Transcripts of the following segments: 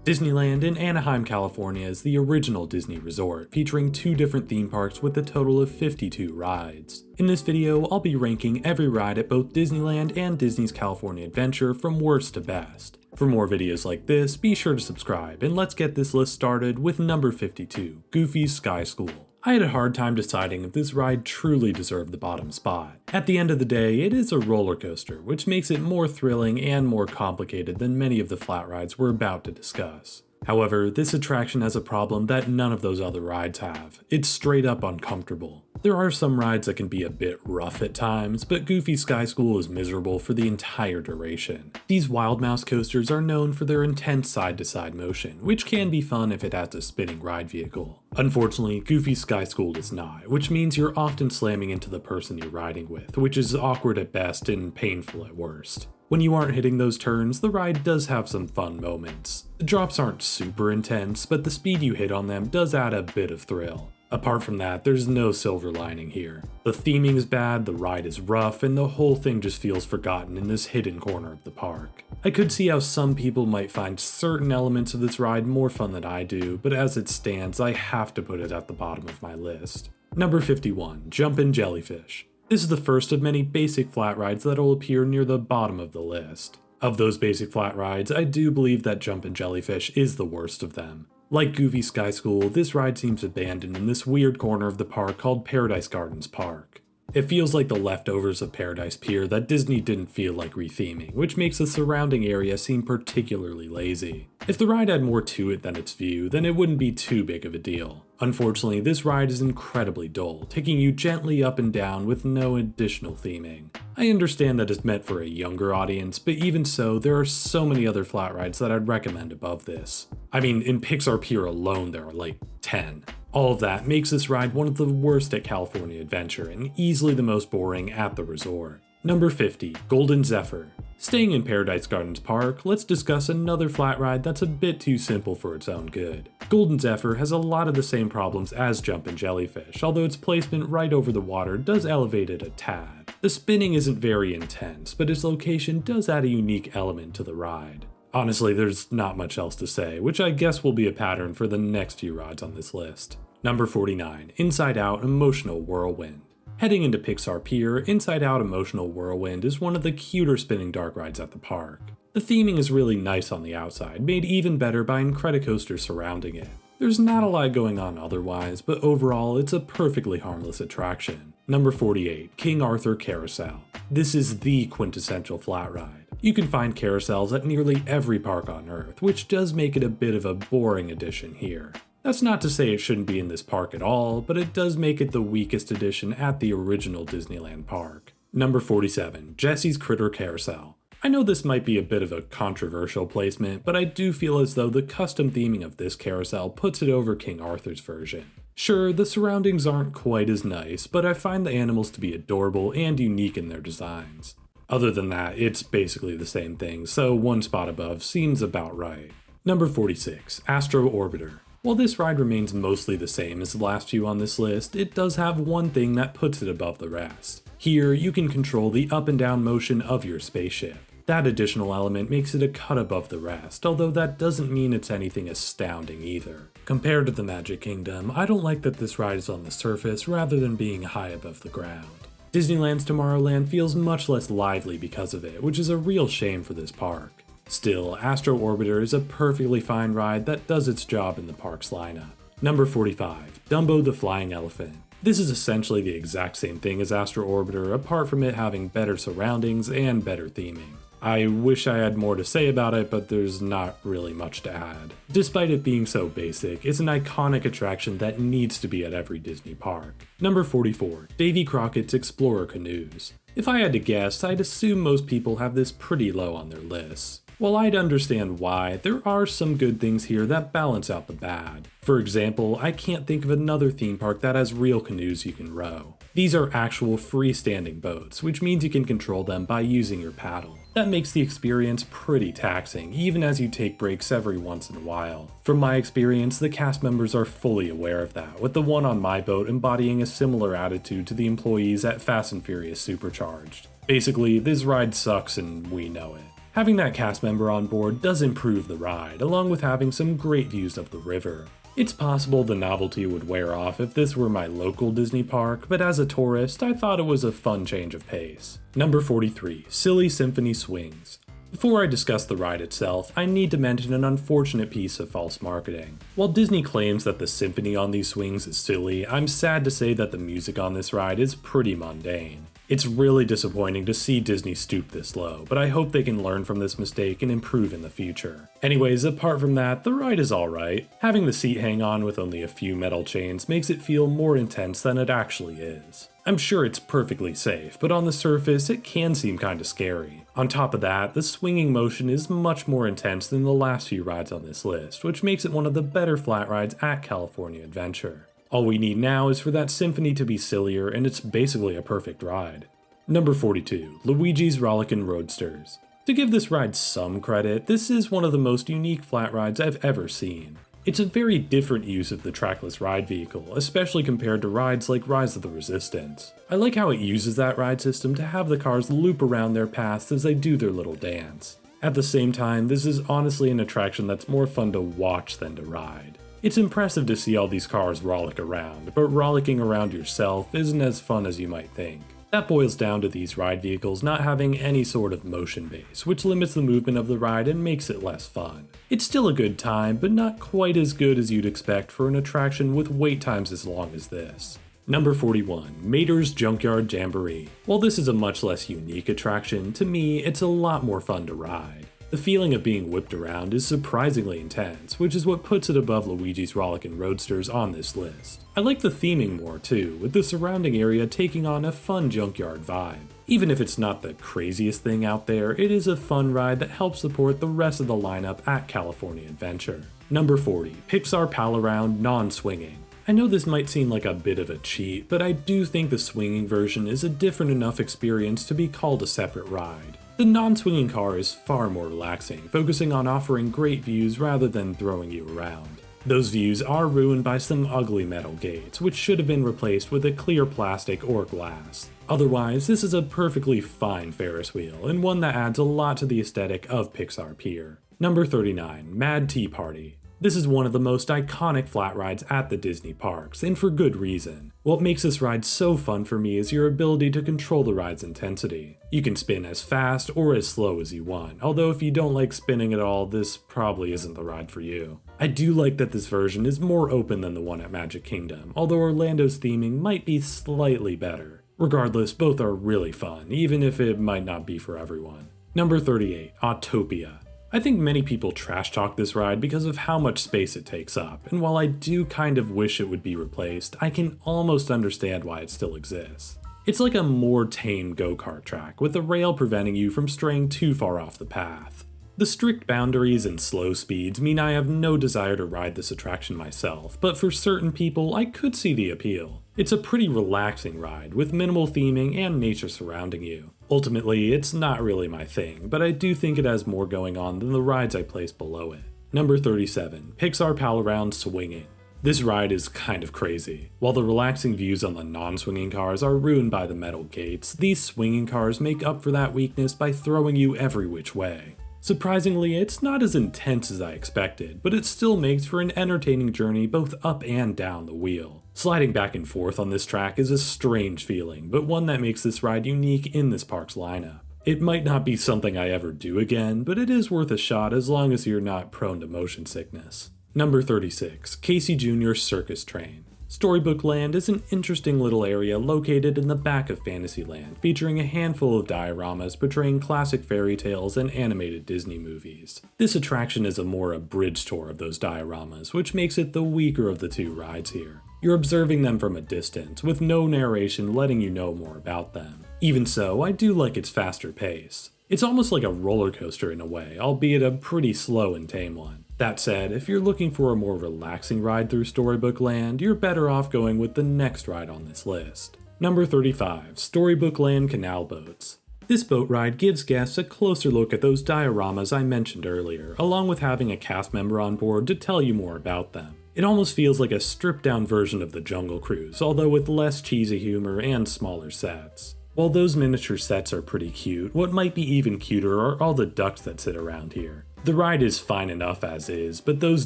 Disneyland in Anaheim, California is the original Disney resort, featuring 2 different theme parks with a total of 52 rides. In this video, I'll be ranking every ride at both Disneyland and Disney's California Adventure from worst to best. For more videos like this, be sure to subscribe, and let's get this list started with number 52, Goofy's Sky School. I had a hard time deciding if this ride truly deserved the bottom spot. At the end of the day, it is a roller coaster, which makes it more thrilling and more complicated than many of the flat rides we're about to discuss. However, this attraction has a problem that none of those other rides have. It's straight up uncomfortable. There are some rides that can be a bit rough at times, but Goofy Sky School is miserable for the entire duration. These Wild Mouse coasters are known for their intense side-to-side motion, which can be fun if it has a spinning ride vehicle. Unfortunately, Goofy Sky School does not, which means you're often slamming into the person you're riding with, which is awkward at best and painful at worst. When you aren't hitting those turns, the ride does have some fun moments. The drops aren't super intense, but the speed you hit on them does add a bit of thrill. Apart from that, there's no silver lining here. The theming is bad, the ride is rough, and the whole thing just feels forgotten in this hidden corner of the park. I could see how some people might find certain elements of this ride more fun than I do, but as it stands, I have to put it at the bottom of my list. Number 51, Jumpin' Jellyfish. This is the first of many basic flat rides that will appear near the bottom of the list. Of those basic flat rides, I do believe that Jumpin' Jellyfish is the worst of them. Like Goofy Sky School, this ride seems abandoned in this weird corner of the park called Paradise Gardens Park. It feels like the leftovers of Paradise Pier that Disney didn't feel like retheming, which makes the surrounding area seem particularly lazy. If the ride had more to it than its view, then it wouldn't be too big of a deal. Unfortunately, this ride is incredibly dull, taking you gently up and down with no additional theming. I understand that it's meant for a younger audience, but even so, there are so many other flat rides that I'd recommend above this. I mean, in Pixar Pier alone there are like 10. All of that makes this ride one of the worst at California Adventure and easily the most boring at the resort. Number 50, Golden Zephyr. Staying in Paradise Gardens Park, let's discuss another flat ride that's a bit too simple for its own good. Golden Zephyr has a lot of the same problems as Jumpin' Jellyfish, although its placement right over the water does elevate it a tad. The spinning isn't very intense, but its location does add a unique element to the ride. Honestly, there's not much else to say, which I guess will be a pattern for the next few rides on this list. Number 49, Inside Out Emotional Whirlwind. Heading into Pixar Pier, Inside Out Emotional Whirlwind is one of the cuter spinning dark rides at the park. The theming is really nice on the outside, made even better by Incredicoaster surrounding it. There's not a lot going on otherwise, but overall it's a perfectly harmless attraction. Number 48, King Arthur Carousel. This is the quintessential flat ride. You can find carousels at nearly every park on Earth, which does make it a bit of a boring addition here. That's not to say it shouldn't be in this park at all, but it does make it the weakest addition at the original Disneyland park. Number 47, Jesse's Critter Carousel. I know this might be a bit of a controversial placement, but I do feel as though the custom theming of this carousel puts it over King Arthur's version. Sure, the surroundings aren't quite as nice, but I find the animals to be adorable and unique in their designs. Other than that, it's basically the same thing, so one spot above seems about right. Number 46, Astro Orbiter. While this ride remains mostly the same as the last few on this list, it does have one thing that puts it above the rest. Here, you can control the up and down motion of your spaceship. That additional element makes it a cut above the rest, although that doesn't mean it's anything astounding either. Compared to the Magic Kingdom, I don't like that this ride is on the surface rather than being high above the ground. Disneyland's Tomorrowland feels much less lively because of it, which is a real shame for this park. Still, Astro Orbiter is a perfectly fine ride that does its job in the park's lineup. Number 45, Dumbo the Flying Elephant. This is essentially the exact same thing as Astro Orbiter, apart from it having better surroundings and better theming. I wish I had more to say about it, but there's not really much to add. Despite it being so basic, it's an iconic attraction that needs to be at every Disney park. Number 44, Davy Crockett's Explorer Canoes. If I had to guess, I'd assume most people have this pretty low on their lists. While I'd understand why, there are some good things here that balance out the bad. For example, I can't think of another theme park that has real canoes you can row. These are actual freestanding boats, which means you can control them by using your paddle. That makes the experience pretty taxing, even as you take breaks every once in a while. From my experience, the cast members are fully aware of that, with the one on my boat embodying a similar attitude to the employees at Fast and Furious Supercharged. Basically, this ride sucks and we know it. Having that cast member on board does improve the ride, along with having some great views of the river. It's possible the novelty would wear off if this were my local Disney park, but as a tourist, I thought it was a fun change of pace. Number 43, Silly Symphony Swings. Before I discuss the ride itself, I need to mention an unfortunate piece of false marketing. While Disney claims that the symphony on these swings is silly, I'm sad to say that the music on this ride is pretty mundane. It's really disappointing to see Disney stoop this low, but I hope they can learn from this mistake and improve in the future. Anyways, apart from that, the ride is alright. Having the seat hang on with only a few metal chains makes it feel more intense than it actually is. I'm sure it's perfectly safe, but on the surface it can seem kinda scary. On top of that, the swinging motion is much more intense than the last few rides on this list, which makes it one of the better flat rides at California Adventure. All we need now is for that symphony to be sillier, and it's basically a perfect ride. Number 42, Luigi's Rollickin' Roadsters. To give this ride some credit, this is one of the most unique flat rides I've ever seen. It's a very different use of the trackless ride vehicle, especially compared to rides like Rise of the Resistance. I like how it uses that ride system to have the cars loop around their paths as they do their little dance. At the same time, this is honestly an attraction that's more fun to watch than to ride. It's impressive to see all these cars rollick around, but rollicking around yourself isn't as fun as you might think. That boils down to these ride vehicles not having any sort of motion base, which limits the movement of the ride and makes it less fun. It's still a good time, but not quite as good as you'd expect for an attraction with wait times as long as this. Number 41, Mater's Junkyard Jamboree. While this is a much less unique attraction, to me it's a lot more fun to ride. The feeling of being whipped around is surprisingly intense, which is what puts it above Luigi's Rollickin' Roadsters on this list. I like the theming more too, with the surrounding area taking on a fun junkyard vibe. Even if it's not the craziest thing out there, it is a fun ride that helps support the rest of the lineup at California Adventure. Number 40, Pixar Pal Around Non-Swinging. I know this might seem like a bit of a cheat, but I do think the swinging version is a different enough experience to be called a separate ride. The non-swinging car is far more relaxing, focusing on offering great views rather than throwing you around. Those views are ruined by some ugly metal gates, which should have been replaced with a clear plastic or glass. Otherwise, this is a perfectly fine Ferris wheel, and one that adds a lot to the aesthetic of Pixar Pier. Number 39, Mad Tea Party. This is one of the most iconic flat rides at the Disney parks, and for good reason. What makes this ride so fun for me is your ability to control the ride's intensity. You can spin as fast or as slow as you want, although if you don't like spinning at all, this probably isn't the ride for you. I do like that this version is more open than the one at Magic Kingdom, although Orlando's theming might be slightly better. Regardless, both are really fun, even if it might not be for everyone. Number 38, Autopia. I think many people trash talk this ride because of how much space it takes up, and while I do kind of wish it would be replaced, I can almost understand why it still exists. It's like a more tame go-kart track, with a rail preventing you from straying too far off the path. The strict boundaries and slow speeds mean I have no desire to ride this attraction myself, but for certain people I could see the appeal. It's a pretty relaxing ride, with minimal theming and nature surrounding you. Ultimately, it's not really my thing, but I do think it has more going on than the rides I place below it. Number 37, Pixar Pal Around Swinging. This ride is kind of crazy. While the relaxing views on the non-swinging cars are ruined by the metal gates, these swinging cars make up for that weakness by throwing you every which way. Surprisingly, it's not as intense as I expected, but it still makes for an entertaining journey both up and down the wheel. Sliding back and forth on this track is a strange feeling, but one that makes this ride unique in this park's lineup. It might not be something I ever do again, but it is worth a shot as long as you're not prone to motion sickness. Number 36, Casey Jr.'s Circus Train. Storybook Land is an interesting little area located in the back of Fantasyland, featuring a handful of dioramas portraying classic fairy tales and animated Disney movies. This attraction is a more abridged tour of those dioramas, which makes it the weaker of the two rides here. You're observing them from a distance, with no narration letting you know more about them. Even so, I do like its faster pace. It's almost like a roller coaster in a way, albeit a pretty slow and tame one. That said, if you're looking for a more relaxing ride through Storybook Land, you're better off going with the next ride on this list. Number 35, Storybook Land Canal Boats. This boat ride gives guests a closer look at those dioramas I mentioned earlier, along with having a cast member on board to tell you more about them. It almost feels like a stripped down version of the Jungle Cruise, although with less cheesy humor and smaller sets. While those miniature sets are pretty cute, what might be even cuter are all the ducks that sit around here. The ride is fine enough as is, but those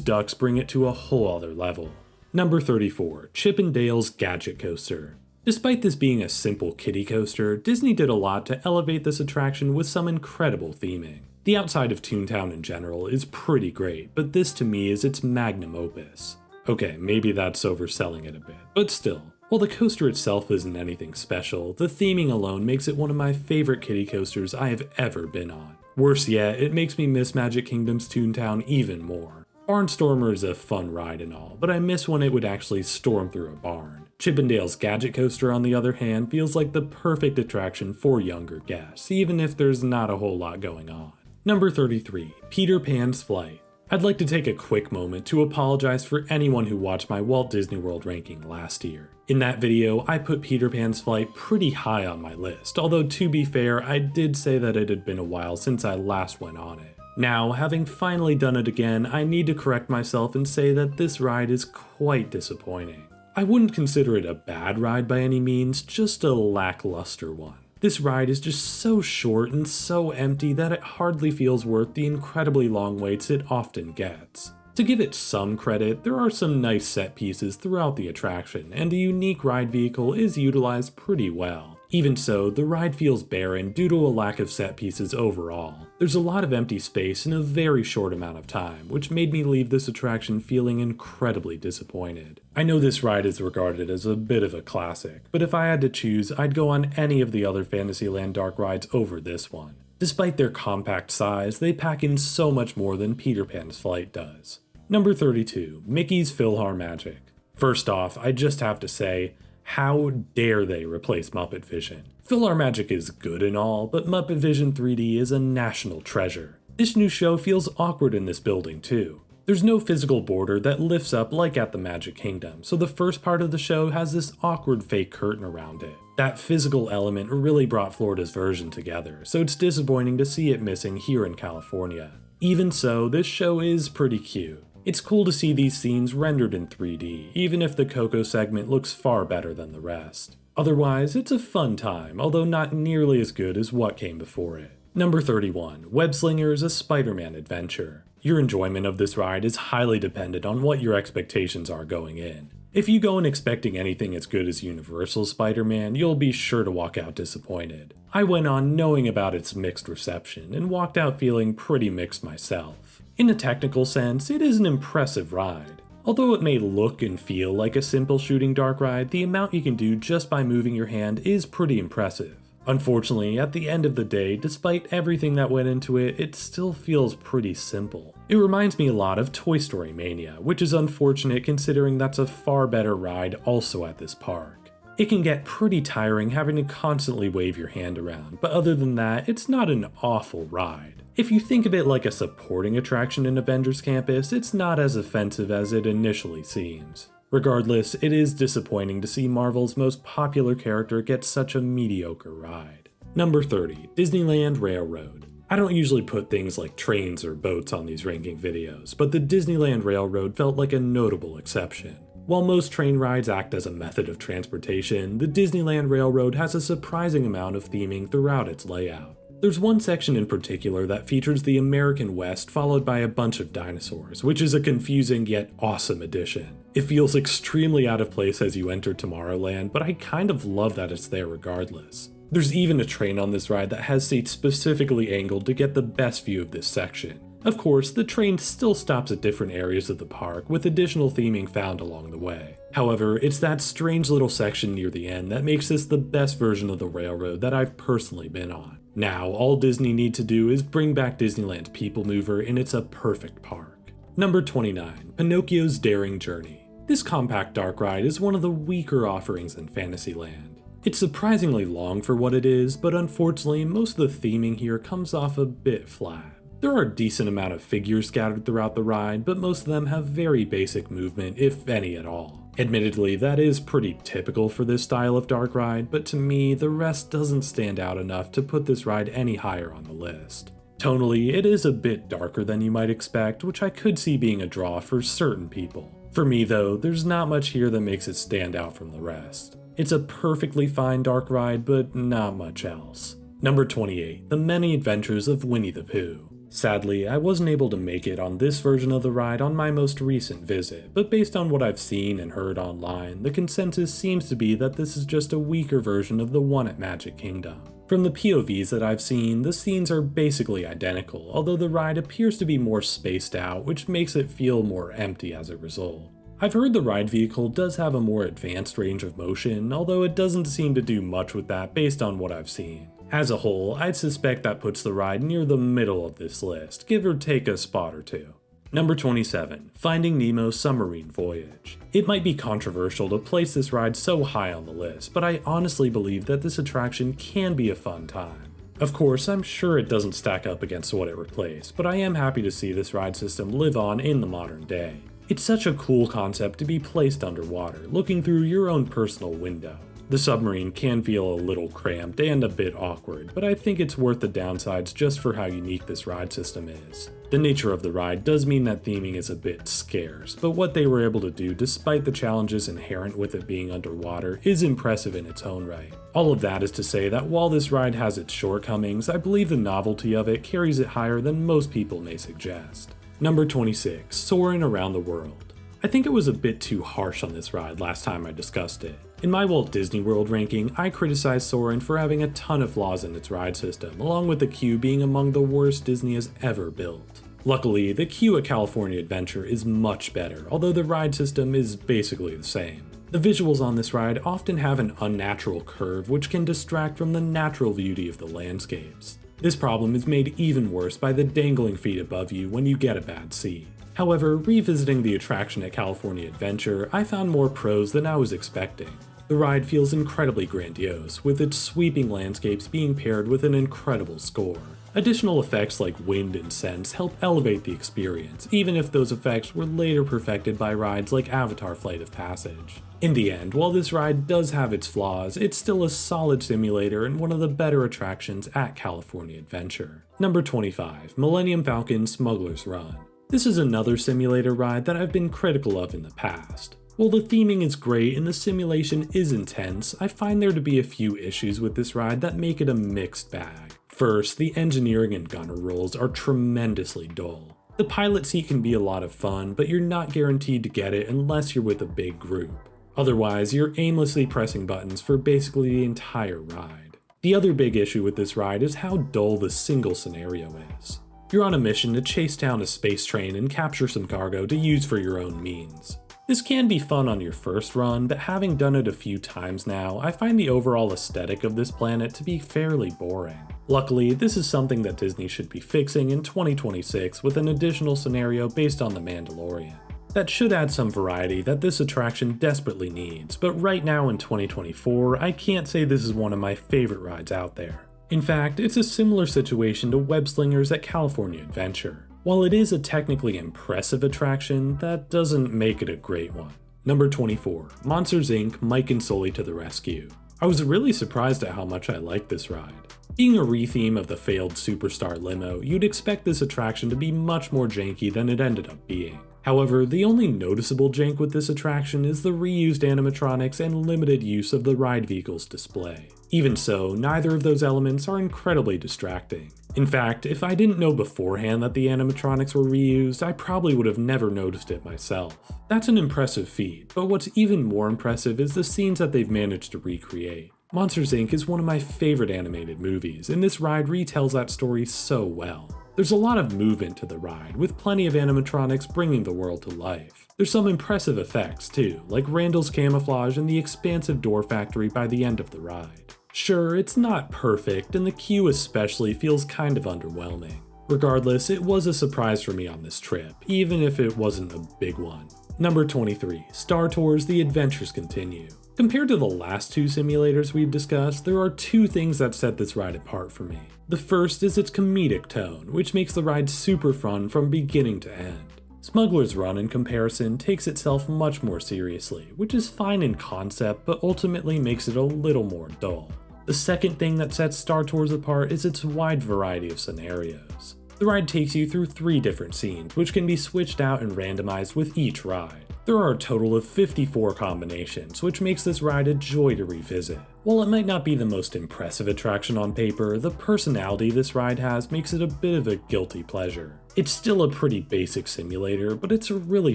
ducks bring it to a whole other level. Number 34, Chip 'n Dale's Gadget Coaster. Despite this being a simple kiddie coaster, Disney did a lot to elevate this attraction with some incredible theming. The outside of Toontown in general is pretty great, but this to me is its magnum opus. Okay, maybe that's overselling it a bit, but still. While the coaster itself isn't anything special, the theming alone makes it one of my favorite kiddie coasters I have ever been on. Worse yet, it makes me miss Magic Kingdom's Toontown even more. Barnstormer is a fun ride and all, but I miss when it would actually storm through a barn. Chip 'n Dale's Gadget Coaster, on the other hand, feels like the perfect attraction for younger guests, even if there's not a whole lot going on. Number 33, Peter Pan's Flight. I'd like to take a quick moment to apologize for anyone who watched my Walt Disney World ranking last year. In that video, I put Peter Pan's Flight pretty high on my list, although to be fair, I did say that it had been a while since I last went on it. Now, having finally done it again, I need to correct myself and say that this ride is quite disappointing. I wouldn't consider it a bad ride by any means, just a lackluster one. This ride is just so short and so empty that it hardly feels worth the incredibly long waits it often gets. To give it some credit, there are some nice set pieces throughout the attraction, and the unique ride vehicle is utilized pretty well. Even so, the ride feels barren due to a lack of set pieces overall. There's a lot of empty space in a very short amount of time, which made me leave this attraction feeling incredibly disappointed. I know this ride is regarded as a bit of a classic, but if I had to choose, I'd go on any of the other Fantasyland dark rides over this one. Despite their compact size, they pack in so much more than Peter Pan's Flight does. Number 32, Mickey's PhilharMagic. First off, I just have to say, how dare they replace Muppet Vision? PhilharMagic is good and all, but Muppet Vision 3D is a national treasure. This new show feels awkward in this building too. There's no physical border that lifts up like at the Magic Kingdom, so the first part of the show has this awkward fake curtain around it. That physical element really brought Florida's version together, so it's disappointing to see it missing here in California. Even so, this show is pretty cute. It's cool to see these scenes rendered in 3D, even if the Coco segment looks far better than the rest. Otherwise, it's a fun time, although not nearly as good as what came before it. Number 31, Webslingers: A Spider-Man Adventure. Your enjoyment of this ride is highly dependent on what your expectations are going in. If you go in expecting anything as good as Universal's Spider-Man, you'll be sure to walk out disappointed. I went on knowing about its mixed reception, and walked out feeling pretty mixed myself. In a technical sense, it is an impressive ride. Although it may look and feel like a simple shooting dark ride, the amount you can do just by moving your hand is pretty impressive. Unfortunately, at the end of the day, despite everything that went into it, it still feels pretty simple. It reminds me a lot of Toy Story Mania, which is unfortunate considering that's a far better ride also at this park. It can get pretty tiring having to constantly wave your hand around, but other than that, it's not an awful ride. If you think of it like a supporting attraction in Avengers Campus, it's not as offensive as it initially seems. Regardless, it is disappointing to see Marvel's most popular character get such a mediocre ride. Number 30, Disneyland Railroad. I don't usually put things like trains or boats on these ranking videos, but the Disneyland Railroad felt like a notable exception. While most train rides act as a method of transportation, the Disneyland Railroad has a surprising amount of theming throughout its layout. There's one section in particular that features the American West followed by a bunch of dinosaurs, which is a confusing yet awesome addition. It feels extremely out of place as you enter Tomorrowland, but I kind of love that it's there regardless. There's even a train on this ride that has seats specifically angled to get the best view of this section. Of course, the train still stops at different areas of the park, with additional theming found along the way. However, it's that strange little section near the end that makes this the best version of the railroad that I've personally been on. Now, all Disney need to do is bring back Disneyland's People Mover and it's a perfect park. Number 29, Pinocchio's Daring Journey. This compact dark ride is one of the weaker offerings in Fantasyland. It's surprisingly long for what it is, but unfortunately most of the theming here comes off a bit flat. There are a decent amount of figures scattered throughout the ride, but most of them have very basic movement, if any at all. Admittedly, that is pretty typical for this style of dark ride, but to me, the rest doesn't stand out enough to put this ride any higher on the list. Tonally, it is a bit darker than you might expect, which I could see being a draw for certain people. For me though, there's not much here that makes it stand out from the rest. It's a perfectly fine dark ride, but not much else. Number 28, The Many Adventures of Winnie the Pooh. Sadly, I wasn't able to make it on this version of the ride on my most recent visit, but based on what I've seen and heard online, the consensus seems to be that this is just a weaker version of the one at Magic Kingdom. From the POVs that I've seen, the scenes are basically identical, although the ride appears to be more spaced out, which makes it feel more empty as a result. I've heard the ride vehicle does have a more advanced range of motion, although it doesn't seem to do much with that based on what I've seen. As a whole, I'd suspect that puts the ride near the middle of this list, give or take a spot or two. Number 27, Finding Nemo's Submarine Voyage. It might be controversial to place this ride so high on the list, but I honestly believe that this attraction can be a fun time. Of course, I'm sure it doesn't stack up against what it replaced, but I am happy to see this ride system live on in the modern day. It's such a cool concept to be placed underwater, looking through your own personal window. The submarine can feel a little cramped and a bit awkward, but I think it's worth the downsides just for how unique this ride system is. The nature of the ride does mean that theming is a bit scarce, but what they were able to do despite the challenges inherent with it being underwater is impressive in its own right. All of that is to say that while this ride has its shortcomings, I believe the novelty of it carries it higher than most people may suggest. Number 26, Soarin' Around the World. I think it was a bit too harsh on this ride last time I discussed it. In my Walt Disney World ranking, I criticized Soarin' for having a ton of flaws in its ride system, along with the queue being among the worst Disney has ever built. Luckily, the queue at California Adventure is much better, although the ride system is basically the same. The visuals on this ride often have an unnatural curve which can distract from the natural beauty of the landscapes. This problem is made even worse by the dangling feet above you when you get a bad seat. However, revisiting the attraction at California Adventure, I found more pros than I was expecting. The ride feels incredibly grandiose, with its sweeping landscapes being paired with an incredible score. Additional effects like wind and scents help elevate the experience, even if those effects were later perfected by rides like Avatar Flight of Passage. In the end, while this ride does have its flaws, it's still a solid simulator and one of the better attractions at California Adventure. Number 25, Millennium Falcon Smuggler's Run. This is another simulator ride that I've been critical of in the past. While the theming is great and the simulation is intense, I find there to be a few issues with this ride that make it a mixed bag. First, the engineering and gunner rolls are tremendously dull. The pilot seat can be a lot of fun, but you're not guaranteed to get it unless you're with a big group. Otherwise, you're aimlessly pressing buttons for basically the entire ride. The other big issue with this ride is how dull the single scenario is. You're on a mission to chase down a space train and capture some cargo to use for your own means. This can be fun on your first run, but having done it a few times now, I find the overall aesthetic of this planet to be fairly boring. Luckily, this is something that Disney should be fixing in 2026 with an additional scenario based on The Mandalorian. That should add some variety that this attraction desperately needs, but right now in 2024, I can't say this is one of my favorite rides out there. In fact, it's a similar situation to Web Slingers at California Adventure. While it is a technically impressive attraction, that doesn't make it a great one. Number 24, Monsters Inc. Mike and Sully to the Rescue. I was really surprised at how much I liked this ride. Being a re-theme of the failed Superstar limo, you'd expect this attraction to be much more janky than it ended up being. However, the only noticeable jank with this attraction is the reused animatronics and limited use of the ride vehicle's display. Even so, neither of those elements are incredibly distracting. In fact, if I didn't know beforehand that the animatronics were reused, I probably would have never noticed it myself. That's an impressive feat, but what's even more impressive is the scenes that they've managed to recreate. Monsters Inc. is one of my favorite animated movies, and this ride retells that story so well. There's a lot of movement to the ride, with plenty of animatronics bringing the world to life. There's some impressive effects too, like Randall's camouflage and the expansive door factory by the end of the ride. Sure, it's not perfect, and the queue especially feels kind of underwhelming. Regardless, it was a surprise for me on this trip, even if it wasn't a big one. Number 23, Star Tours The Adventures Continue. Compared to the last two simulators we've discussed, there are two things that set this ride apart for me. The first is its comedic tone, which makes the ride super fun from beginning to end. Smuggler's Run, in comparison, takes itself much more seriously, which is fine in concept, but ultimately makes it a little more dull. The second thing that sets Star Tours apart is its wide variety of scenarios. The ride takes you through 3 different scenes, which can be switched out and randomized with each ride. There are a total of 54 combinations, which makes this ride a joy to revisit. While it might not be the most impressive attraction on paper, the personality this ride has makes it a bit of a guilty pleasure. It's still a pretty basic simulator, but it's a really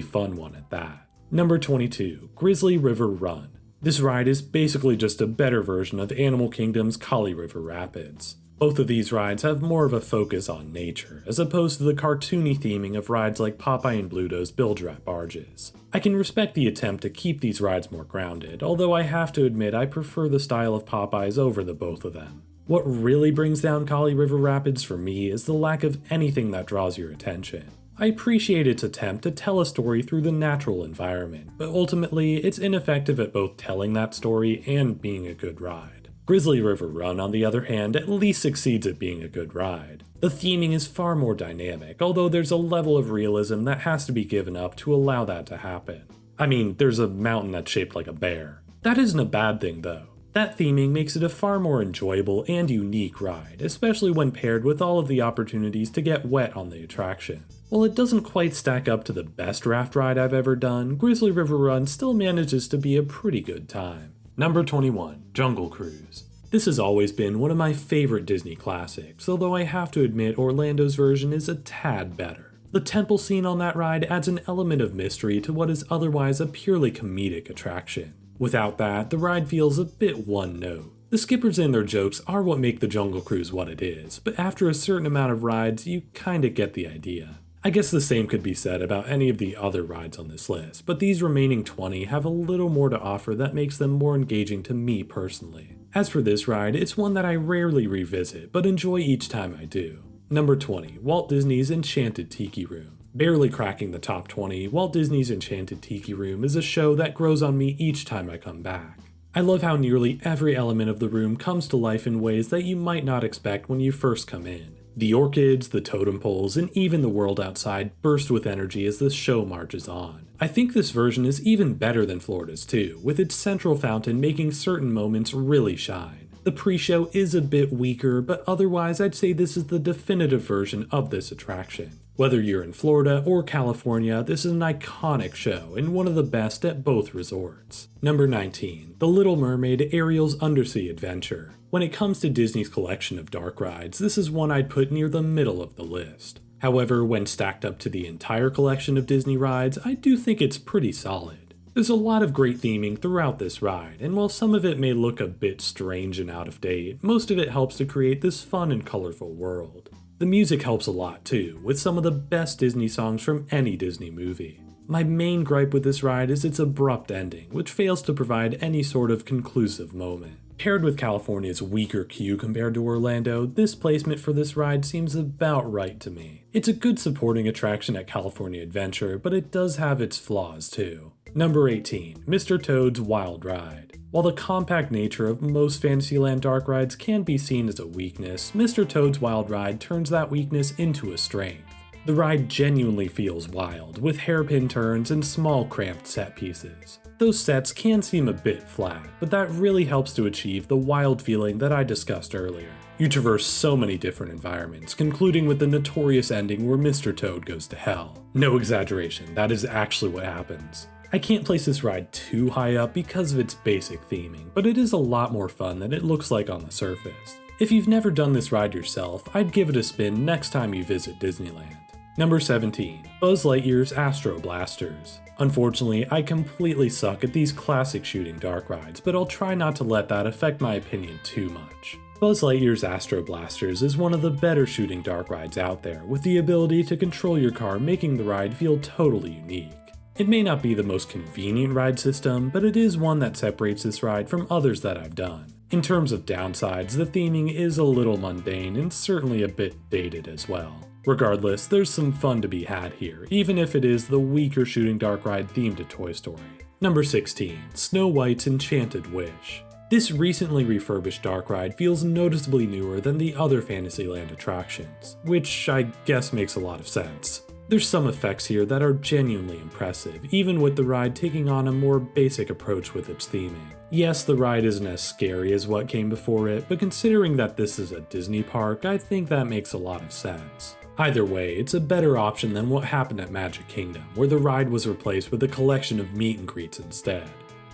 fun one at that. Number 22, Grizzly River Run. This ride is basically just a better version of Animal Kingdom's Kali River Rapids. Both of these rides have more of a focus on nature, as opposed to the cartoony theming of rides like Popeye and Bluto's Bilge-Rat barges. I can respect the attempt to keep these rides more grounded, although I have to admit I prefer the style of Popeye's over the both of them. What really brings down Kali River Rapids for me is the lack of anything that draws your attention. I appreciate its attempt to tell a story through the natural environment, but ultimately it's ineffective at both telling that story and being a good ride. Grizzly River Run, on the other hand, at least succeeds at being a good ride. The theming is far more dynamic, although there's a level of realism that has to be given up to allow that to happen. I mean, there's a mountain that's shaped like a bear. That isn't a bad thing though. That theming makes it a far more enjoyable and unique ride, especially when paired with all of the opportunities to get wet on the attraction. While it doesn't quite stack up to the best raft ride I've ever done, Grizzly River Run still manages to be a pretty good time. Number 21, Jungle Cruise. This has always been one of my favorite Disney classics, although I have to admit Orlando's version is a tad better. The temple scene on that ride adds an element of mystery to what is otherwise a purely comedic attraction. Without that, the ride feels a bit one note. The skippers and their jokes are what make the Jungle Cruise what it is, but after a certain amount of rides, you kinda get the idea. I guess the same could be said about any of the other rides on this list, but these remaining 20 have a little more to offer that makes them more engaging to me personally. As for this ride, it's one that I rarely revisit, but enjoy each time I do. Number 20, Walt Disney's Enchanted Tiki Room. Barely cracking the top 20, Walt Disney's Enchanted Tiki Room is a show that grows on me each time I come back. I love how nearly every element of the room comes to life in ways that you might not expect when you first come in. The orchids, the totem poles, and even the world outside burst with energy as the show marches on. I think this version is even better than Florida's too, with its central fountain making certain moments really shine. The pre-show is a bit weaker, but otherwise I'd say this is the definitive version of this attraction. Whether you're in Florida or California, this is an iconic show and one of the best at both resorts. Number 19, The Little Mermaid Ariel's Undersea Adventure. When it comes to Disney's collection of dark rides, this is one I'd put near the middle of the list. However, when stacked up to the entire collection of Disney rides, I do think it's pretty solid. There's a lot of great theming throughout this ride, and while some of it may look a bit strange and out of date, most of it helps to create this fun and colorful world. The music helps a lot too, with some of the best Disney songs from any Disney movie. My main gripe with this ride is its abrupt ending, which fails to provide any sort of conclusive moment. Paired with California's weaker queue compared to Orlando, this placement for this ride seems about right to me. It's a good supporting attraction at California Adventure, but it does have its flaws too. Number 18, Mr. Toad's Wild Ride. While the compact nature of most Fantasyland dark rides can be seen as a weakness, Mr. Toad's Wild Ride turns that weakness into a strength. The ride genuinely feels wild, with hairpin turns and small cramped set pieces. Those sets can seem a bit flat, but that really helps to achieve the wild feeling that I discussed earlier. You traverse so many different environments, concluding with the notorious ending where Mr. Toad goes to hell. No exaggeration, that is actually what happens. I can't place this ride too high up because of its basic theming, but it is a lot more fun than it looks like on the surface. If you've never done this ride yourself, I'd give it a spin next time you visit Disneyland. Number 17, Buzz Lightyear's Astro Blasters. Unfortunately, I completely suck at these classic shooting dark rides, but I'll try not to let that affect my opinion too much. Buzz Lightyear's Astro Blasters is one of the better shooting dark rides out there, with the ability to control your car making the ride feel totally unique. It may not be the most convenient ride system, but it is one that separates this ride from others that I've done. In terms of downsides, the theming is a little mundane and certainly a bit dated as well. Regardless, there's some fun to be had here, even if it is the weaker shooting dark ride themed to Toy Story. Number 16, Snow White's Enchanted Wish. This recently refurbished dark ride feels noticeably newer than the other Fantasyland attractions, which I guess makes a lot of sense. There's some effects here that are genuinely impressive, even with the ride taking on a more basic approach with its theming. Yes, the ride isn't as scary as what came before it, but considering that this is a Disney park, I think that makes a lot of sense. Either way, it's a better option than what happened at Magic Kingdom, where the ride was replaced with a collection of meet and greets instead.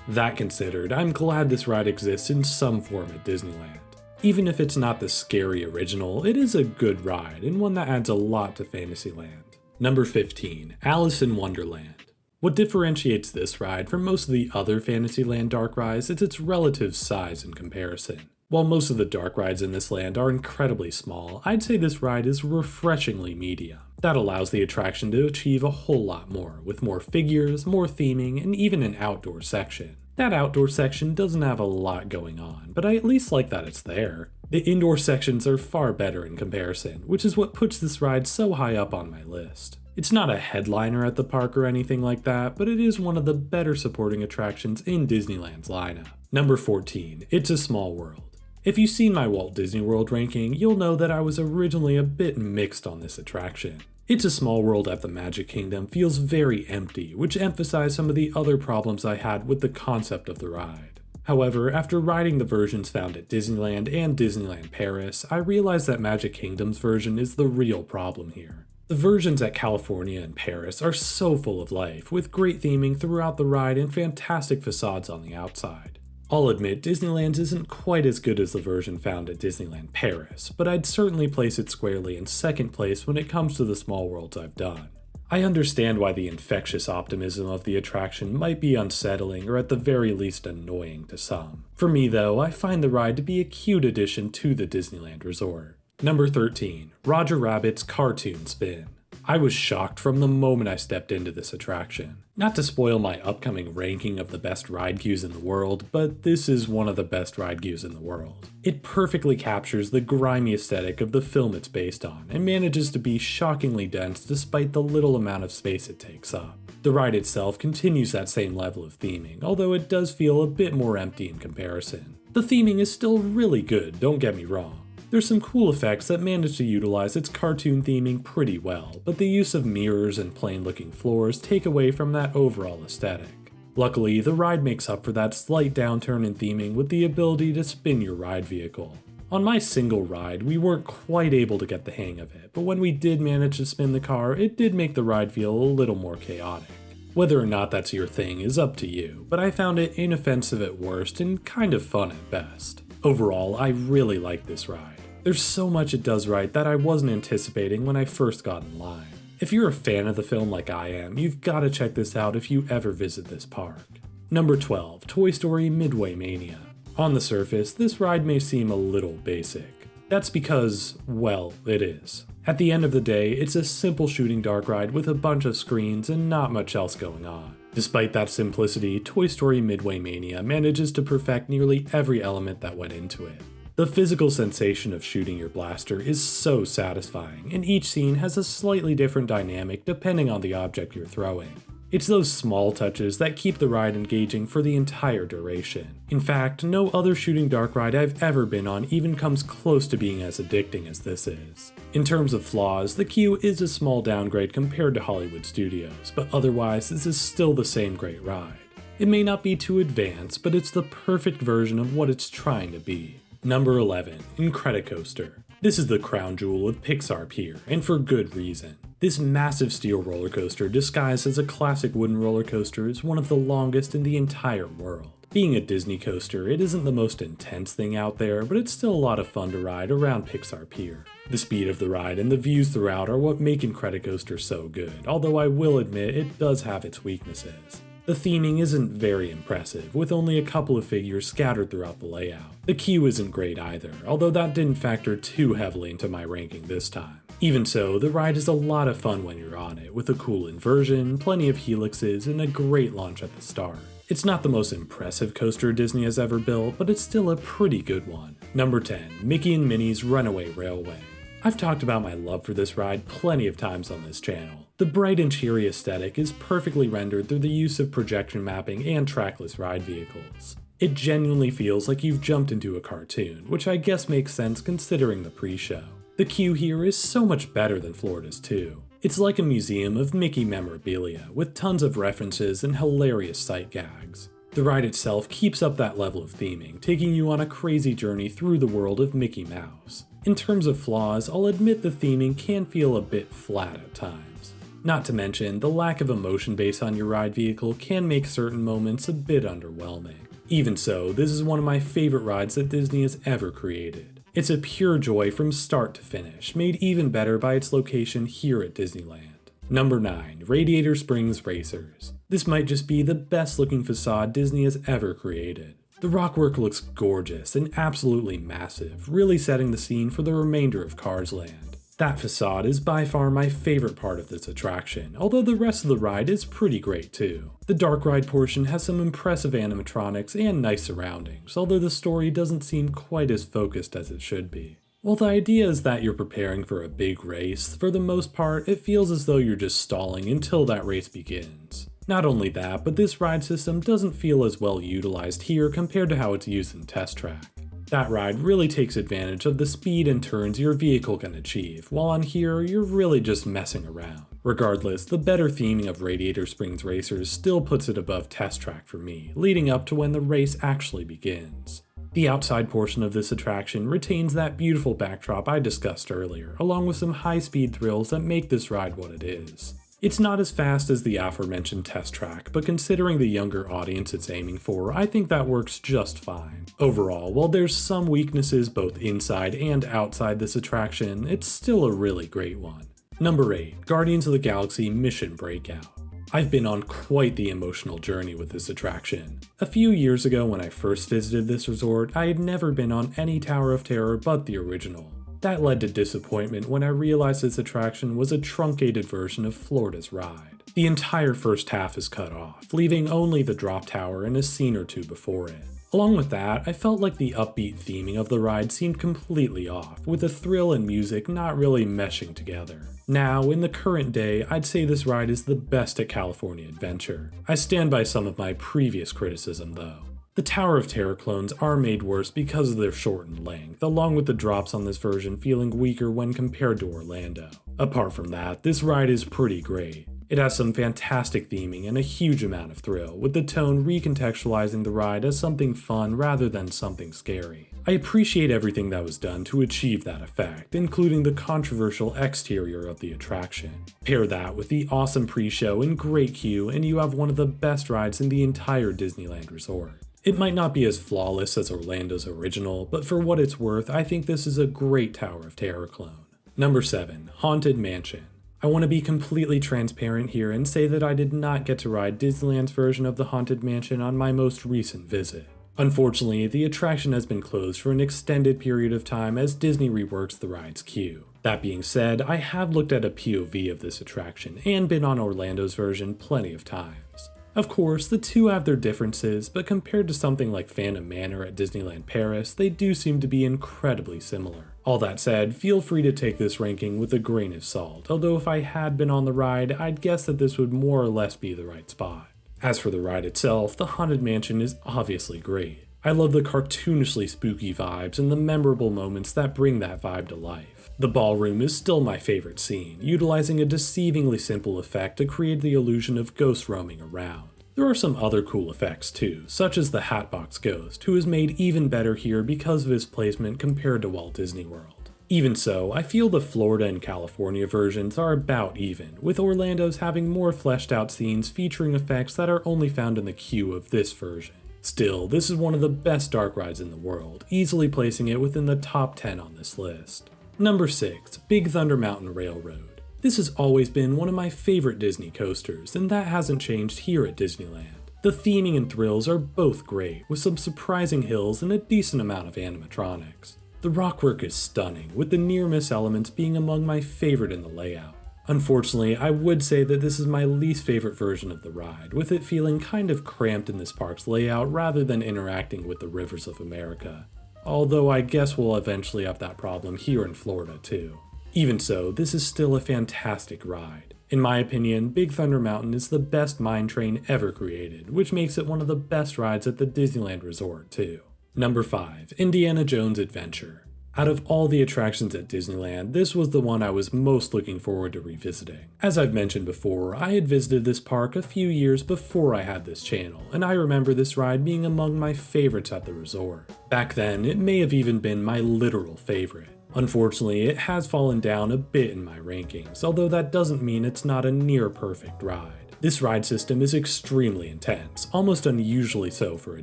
That considered, I'm glad this ride exists in some form at Disneyland. Even if it's not the scary original, it is a good ride and one that adds a lot to Fantasyland. Number 15, Alice in Wonderland. What differentiates this ride from most of the other Fantasyland dark rides is its relative size in comparison. While most of the dark rides in this land are incredibly small, I'd say this ride is refreshingly medium. That allows the attraction to achieve a whole lot more, with more figures, more theming, and even an outdoor section. That outdoor section doesn't have a lot going on, but I at least like that it's there. The indoor sections are far better in comparison, which is what puts this ride so high up on my list. It's not a headliner at the park or anything like that, but it is one of the better supporting attractions in Disneyland's lineup. Number 14, It's a Small World. If you've seen my Walt Disney World ranking, you'll know that I was originally a bit mixed on this attraction. It's a Small World at the Magic Kingdom feels very empty, which emphasized some of the other problems I had with the concept of the ride. However, after riding the versions found at Disneyland and Disneyland Paris, I realized that Magic Kingdom's version is the real problem here. The versions at California and Paris are so full of life, with great theming throughout the ride and fantastic facades on the outside. I'll admit Disneyland's isn't quite as good as the version found at Disneyland Paris, but I'd certainly place it squarely in second place when it comes to the small worlds I've done. I understand why the infectious optimism of the attraction might be unsettling or at the very least annoying to some. For me though, I find the ride to be a cute addition to the Disneyland Resort. Number 13, Roger Rabbit's Cartoon Spin. I was shocked from the moment I stepped into this attraction. Not to spoil my upcoming ranking of the best ride queues in the world, but this is one of the best ride queues in the world. It perfectly captures the grimy aesthetic of the film it's based on, and manages to be shockingly dense despite the little amount of space it takes up. The ride itself continues that same level of theming, although it does feel a bit more empty in comparison. The theming is still really good, don't get me wrong. There's some cool effects that manage to utilize its cartoon theming pretty well, but the use of mirrors and plain-looking floors take away from that overall aesthetic. Luckily, the ride makes up for that slight downturn in theming with the ability to spin your ride vehicle. On my single ride, we weren't quite able to get the hang of it, but when we did manage to spin the car, it did make the ride feel a little more chaotic. Whether or not that's your thing is up to you, but I found it inoffensive at worst and kind of fun at best. Overall, I really like this ride. There's so much it does right that I wasn't anticipating when I first got in line. If you're a fan of the film like I am, you've got to check this out if you ever visit this park. Number 12, Toy Story Midway Mania. On the surface, this ride may seem a little basic. That's because, well, it is. At the end of the day, it's a simple shooting dark ride with a bunch of screens and not much else going on. Despite that simplicity, Toy Story Midway Mania manages to perfect nearly every element that went into it. The physical sensation of shooting your blaster is so satisfying, and each scene has a slightly different dynamic depending on the object you're throwing. It's those small touches that keep the ride engaging for the entire duration. In fact, no other shooting dark ride I've ever been on even comes close to being as addicting as this is. In terms of flaws, the queue is a small downgrade compared to Hollywood Studios, but otherwise this is still the same great ride. It may not be too advanced, but it's the perfect version of what it's trying to be. Number 11, Incredicoaster. This is the crown jewel of Pixar Pier, and for good reason. This massive steel roller coaster disguised as a classic wooden roller coaster is one of the longest in the entire world. Being a Disney coaster, it isn't the most intense thing out there, but it's still a lot of fun to ride around Pixar Pier. The speed of the ride and the views throughout are what make Incredicoaster so good, although I will admit it does have its weaknesses. The theming isn't very impressive, with only a couple of figures scattered throughout the layout. The queue isn't great either, although that didn't factor too heavily into my ranking this time. Even so, the ride is a lot of fun when you're on it, with a cool inversion, plenty of helixes, and a great launch at the start. It's not the most impressive coaster Disney has ever built, but it's still a pretty good one. Number 10, Mickey and Minnie's Runaway Railway. I've talked about my love for this ride plenty of times on this channel. The bright and cheery aesthetic is perfectly rendered through the use of projection mapping and trackless ride vehicles. It genuinely feels like you've jumped into a cartoon, which I guess makes sense considering the pre-show. The queue here is so much better than Florida's too. It's like a museum of Mickey memorabilia, with tons of references and hilarious sight gags. The ride itself keeps up that level of theming, taking you on a crazy journey through the world of Mickey Mouse. In terms of flaws, I'll admit the theming can feel a bit flat at times. Not to mention, the lack of emotion base on your ride vehicle can make certain moments a bit underwhelming. Even so, this is one of my favorite rides that Disney has ever created. It's a pure joy from start to finish, made even better by its location here at Disneyland. Number 9. Radiator Springs Racers. This might just be the best looking facade Disney has ever created. The rockwork looks gorgeous and absolutely massive, really setting the scene for the remainder of Cars Land. That facade is by far my favorite part of this attraction, although the rest of the ride is pretty great too. The dark ride portion has some impressive animatronics and nice surroundings, although the story doesn't seem quite as focused as it should be. While the idea is that you're preparing for a big race, for the most part it feels as though you're just stalling until that race begins. Not only that, but this ride system doesn't feel as well utilized here compared to how it's used in Test Track. That ride really takes advantage of the speed and turns your vehicle can achieve, while on here you're really just messing around. Regardless, the better theming of Radiator Springs Racers still puts it above Test Track for me, leading up to when the race actually begins. The outside portion of this attraction retains that beautiful backdrop I discussed earlier, along with some high-speed thrills that make this ride what it is. It's not as fast as the aforementioned Test Track, but considering the younger audience it's aiming for, I think that works just fine. Overall, while there's some weaknesses both inside and outside this attraction, it's still a really great one. Number 8. Guardians of the Galaxy Mission Breakout. I've been on quite the emotional journey with this attraction. A few years ago when I first visited this resort, I had never been on any Tower of Terror but the original. That led to disappointment when I realized this attraction was a truncated version of Florida's ride. The entire first half is cut off, leaving only the drop tower and a scene or two before it. Along with that, I felt like the upbeat theming of the ride seemed completely off, with the thrill and music not really meshing together. Now, in the current day, I'd say this ride is the best at California Adventure. I stand by some of my previous criticism though. The Tower of Terror clones are made worse because of their shortened length, along with the drops on this version feeling weaker when compared to Orlando. Apart from that, this ride is pretty great. It has some fantastic theming and a huge amount of thrill, with the tone recontextualizing the ride as something fun rather than something scary. I appreciate everything that was done to achieve that effect, including the controversial exterior of the attraction. Pair that with the awesome pre-show and great queue, and you have one of the best rides in the entire Disneyland Resort. It might not be as flawless as Orlando's original, but for what it's worth, I think this is a great Tower of Terror clone. Number 7. Haunted Mansion. I want to be completely transparent here and say that I did not get to ride Disneyland's version of the Haunted Mansion on my most recent visit. Unfortunately, the attraction has been closed for an extended period of time as Disney reworks the ride's queue. That being said, I have looked at a POV of this attraction and been on Orlando's version plenty of times. Of course, the two have their differences, but compared to something like Phantom Manor at Disneyland Paris, they do seem to be incredibly similar. All that said, feel free to take this ranking with a grain of salt, although if I had been on the ride, I'd guess that this would more or less be the right spot. As for the ride itself, the Haunted Mansion is obviously great. I love the cartoonishly spooky vibes and the memorable moments that bring that vibe to life. The ballroom is still my favorite scene, utilizing a deceivingly simple effect to create the illusion of ghosts roaming around. There are some other cool effects too, such as the Hatbox Ghost, who is made even better here because of his placement compared to Walt Disney World. Even so, I feel the Florida and California versions are about even, with Orlando's having more fleshed out scenes featuring effects that are only found in the queue of this version. Still, this is one of the best dark rides in the world, easily placing it within the top 10 on this list. Number 6. Big Thunder Mountain Railroad. This has always been one of my favorite Disney coasters, and that hasn't changed here at Disneyland. The theming and thrills are both great, with some surprising hills and a decent amount of animatronics. The rockwork is stunning, with the near-miss elements being among my favorite in the layout. Unfortunately, I would say that this is my least favorite version of the ride, with it feeling kind of cramped in this park's layout rather than interacting with the rivers of America. Although I guess we'll eventually have that problem here in Florida too. Even so, this is still a fantastic ride. In my opinion, Big Thunder Mountain is the best mine train ever created, which makes it one of the best rides at the Disneyland Resort too. Number 5. Indiana Jones Adventure. Out of all the attractions at Disneyland, this was the one I was most looking forward to revisiting. As I've mentioned before, I had visited this park a few years before I had this channel, and I remember this ride being among my favorites at the resort. Back then, it may have even been my literal favorite. Unfortunately, it has fallen down a bit in my rankings, although that doesn't mean it's not a near-perfect ride. This ride system is extremely intense, almost unusually so for a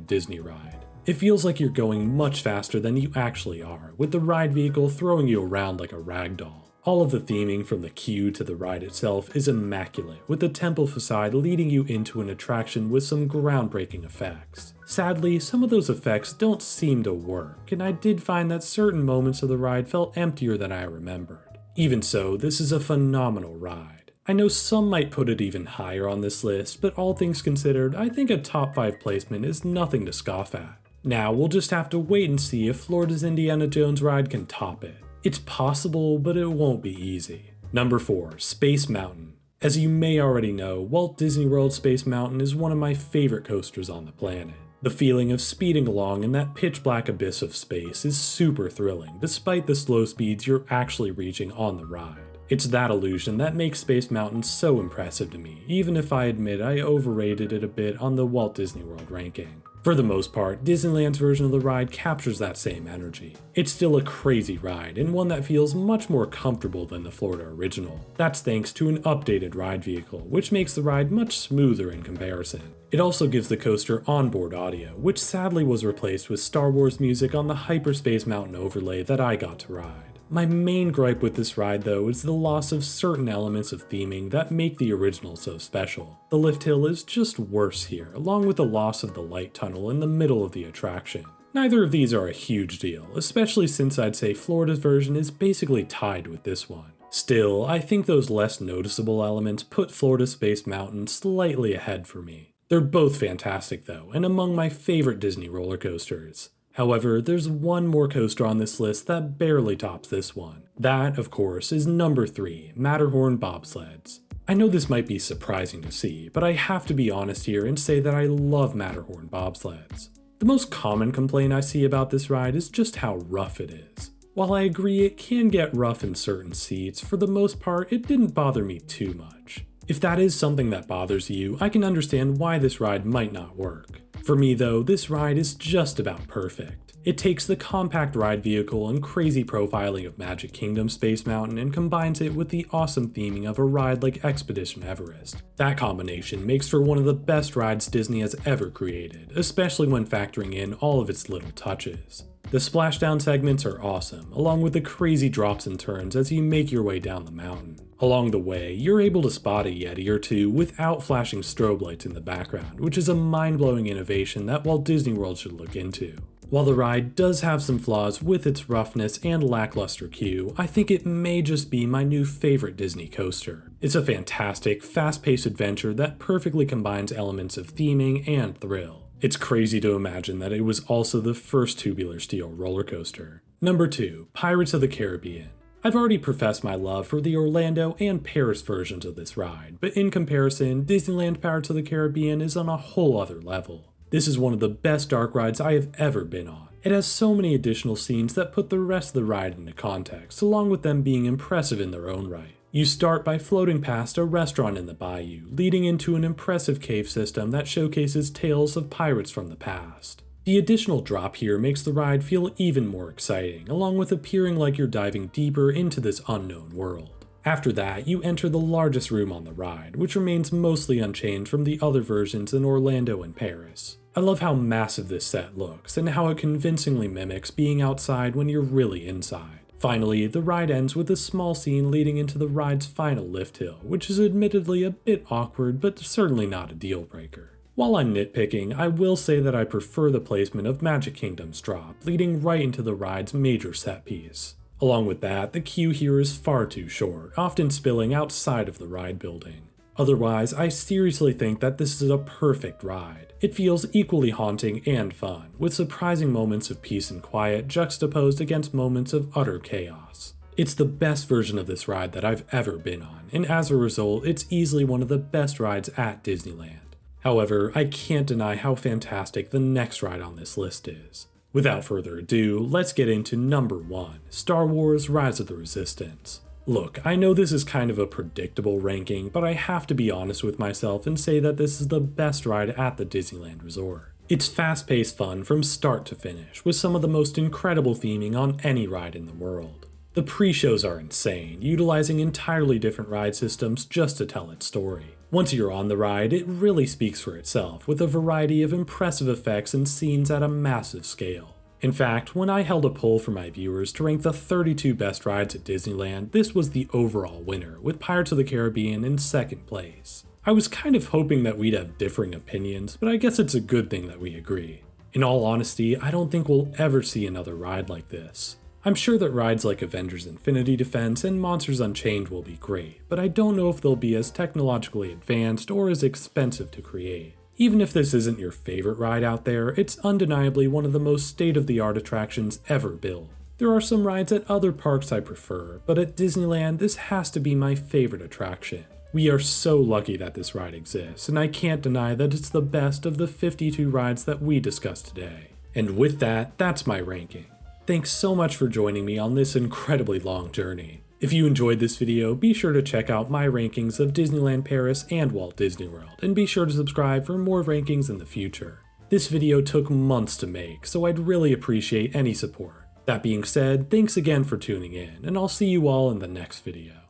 Disney ride. It feels like you're going much faster than you actually are, with the ride vehicle throwing you around like a ragdoll. All of the theming from the queue to the ride itself is immaculate, with the temple facade leading you into an attraction with some groundbreaking effects. Sadly, some of those effects don't seem to work, and I did find that certain moments of the ride felt emptier than I remembered. Even so, this is a phenomenal ride. I know some might put it even higher on this list, but all things considered, I think a top 5 placement is nothing to scoff at. Now, we'll just have to wait and see if Florida's Indiana Jones ride can top it. It's possible, but it won't be easy. Number 4, Space Mountain. As you may already know, Walt Disney World Space Mountain is one of my favorite coasters on the planet. The feeling of speeding along in that pitch black abyss of space is super thrilling, despite the slow speeds you're actually reaching on the ride. It's that illusion that makes Space Mountain so impressive to me, even if I admit I overrated it a bit on the Walt Disney World ranking. For the most part, Disneyland's version of the ride captures that same energy. It's still a crazy ride, and one that feels much more comfortable than the Florida original. That's thanks to an updated ride vehicle, which makes the ride much smoother in comparison. It also gives the coaster onboard audio, which sadly was replaced with Star Wars music on the Hyperspace Mountain overlay that I got to ride. My main gripe with this ride though is the loss of certain elements of theming that make the original so special. The lift hill is just worse here, along with the loss of the light tunnel in the middle of the attraction. Neither of these are a huge deal, especially since I'd say Florida's version is basically tied with this one. Still, I think those less noticeable elements put Florida Space Mountain slightly ahead for me. They're both fantastic though, and among my favorite Disney roller coasters. However, there's one more coaster on this list that barely tops this one. That, of course, is number 3, Matterhorn bobsleds. I know this might be surprising to see, but I have to be honest here and say that I love Matterhorn bobsleds. The most common complaint I see about this ride is just how rough it is. While I agree it can get rough in certain seats, for the most part it didn't bother me too much. If that is something that bothers you, I can understand why this ride might not work. For me though, this ride is just about perfect. It takes the compact ride vehicle and crazy profiling of Magic Kingdom Space Mountain and combines it with the awesome theming of a ride like Expedition Everest. That combination makes for one of the best rides Disney has ever created, especially when factoring in all of its little touches. The splashdown segments are awesome, along with the crazy drops and turns as you make your way down the mountain. Along the way, you're able to spot a Yeti or two without flashing strobe lights in the background, which is a mind-blowing innovation that Walt Disney World should look into. While the ride does have some flaws with its roughness and lackluster queue, I think it may just be my new favorite Disney coaster. It's a fantastic, fast-paced adventure that perfectly combines elements of theming and thrill. It's crazy to imagine that it was also the first tubular steel roller coaster. Number 2, Pirates of the Caribbean. I've already professed my love for the Orlando and Paris versions of this ride, but in comparison, Disneyland Pirates of the Caribbean is on a whole other level. This is one of the best dark rides I have ever been on. It has so many additional scenes that put the rest of the ride into context, along with them being impressive in their own right. You start by floating past a restaurant in the bayou, leading into an impressive cave system that showcases tales of pirates from the past. The additional drop here makes the ride feel even more exciting, along with appearing like you're diving deeper into this unknown world. After that, you enter the largest room on the ride, which remains mostly unchanged from the other versions in Orlando and Paris. I love how massive this set looks, and how it convincingly mimics being outside when you're really inside. Finally, the ride ends with a small scene leading into the ride's final lift hill, which is admittedly a bit awkward, but certainly not a deal breaker. While I'm nitpicking, I will say that I prefer the placement of Magic Kingdom's drop, leading right into the ride's major set piece. Along with that, the queue here is far too short, often spilling outside of the ride building. Otherwise, I seriously think that this is a perfect ride. It feels equally haunting and fun, with surprising moments of peace and quiet juxtaposed against moments of utter chaos. It's the best version of this ride that I've ever been on, and as a result, it's easily one of the best rides at Disneyland. However, I can't deny how fantastic the next ride on this list is. Without further ado, let's get into number 1, Star Wars: Rise of the Resistance. Look, I know this is kind of a predictable ranking, but I have to be honest with myself and say that this is the best ride at the Disneyland Resort. It's fast-paced fun from start to finish, with some of the most incredible theming on any ride in the world. The pre-shows are insane, utilizing entirely different ride systems just to tell its story. Once you're on the ride, it really speaks for itself, with a variety of impressive effects and scenes at a massive scale. In fact, when I held a poll for my viewers to rank the 32 best rides at Disneyland, this was the overall winner, with Pirates of the Caribbean in second place. I was kind of hoping that we'd have differing opinions, but I guess it's a good thing that we agree. In all honesty, I don't think we'll ever see another ride like this. I'm sure that rides like Avengers Infinity Defense and Monsters Unchained will be great, but I don't know if they'll be as technologically advanced or as expensive to create. Even if this isn't your favorite ride out there, it's undeniably one of the most state-of-the-art attractions ever built. There are some rides at other parks I prefer, but at Disneyland this has to be my favorite attraction. We are so lucky that this ride exists, and I can't deny that it's the best of the 52 rides that we discussed today. And with that, that's my ranking. Thanks so much for joining me on this incredibly long journey. If you enjoyed this video, be sure to check out my rankings of Disneyland Paris and Walt Disney World, and be sure to subscribe for more rankings in the future. This video took months to make, so I'd really appreciate any support. That being said, thanks again for tuning in, and I'll see you all in the next video.